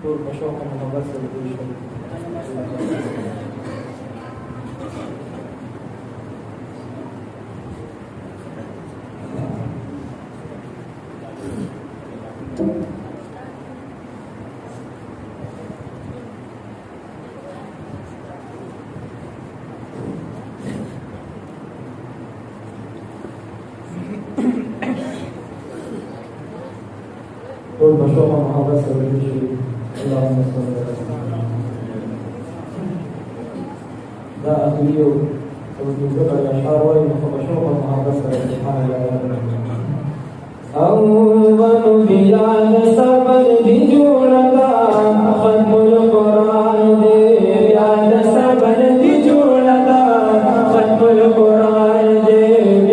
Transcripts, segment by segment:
ټول په شوق او محبت سره دوی شول. ټول په شوق او محبت سره دوی شول. اللهم صل على سيدنا دا اخري او ذكر الاشعار وين فبشوق المحبت سبحان الله اول بلاد صبر بجولتا ختم القران دے یاد صبر بجولتا ختم القران دے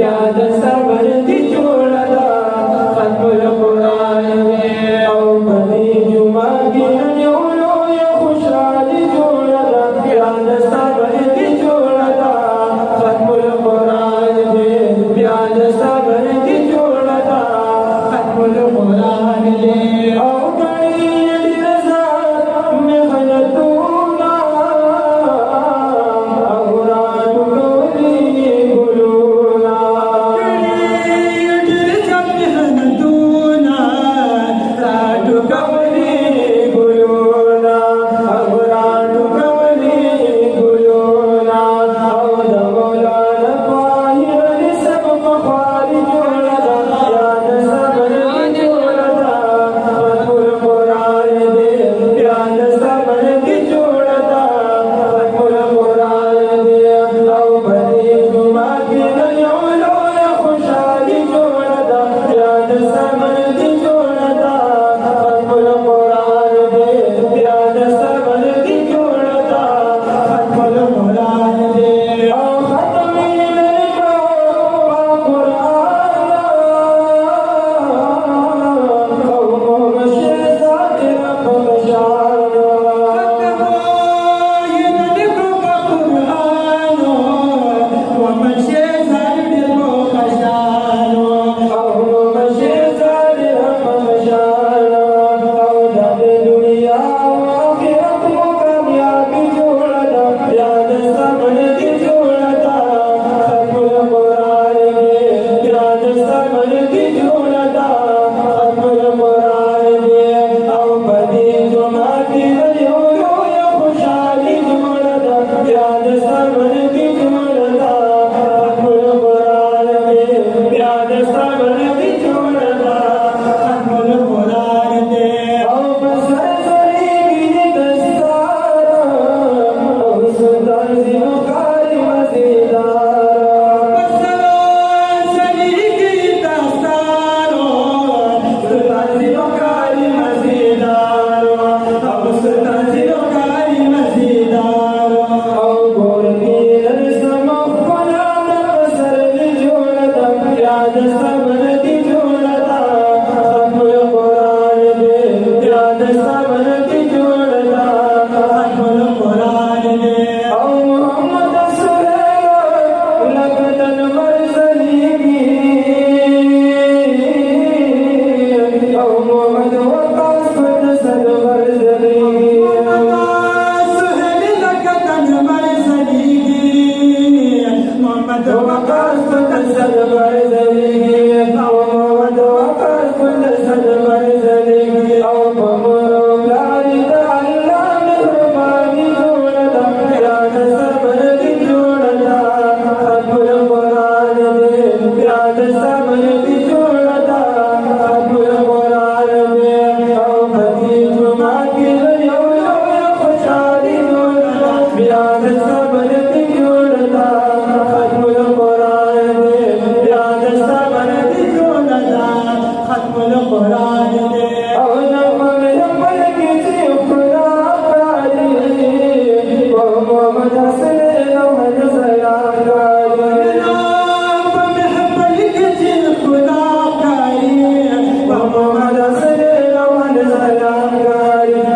یاد صبر بجولتا ختم القران دے او بدی جمعہ کی نیولو یا خوشحال جولتا یاد صبر بجولتا ختم القران دے یاد صبر بجولتا ختم القران دے او کڑی رضا میں غلطونا اورات کولی گلونا کڑی رضا میں غلطونا رات کولی گلونا اورات کولی گلونا او دمولانا طاہر سب بخاری جولتا یاد صبر بجولتا ختم القران دے یاد صبر بجولتا ختم القران دے او بدی جمعہ کی نیولو یا خوشحالی جولتا یاد صبر بجولتا ختم القران دے یاد صبر بجولتا ختم القران دے او ختم Muhammad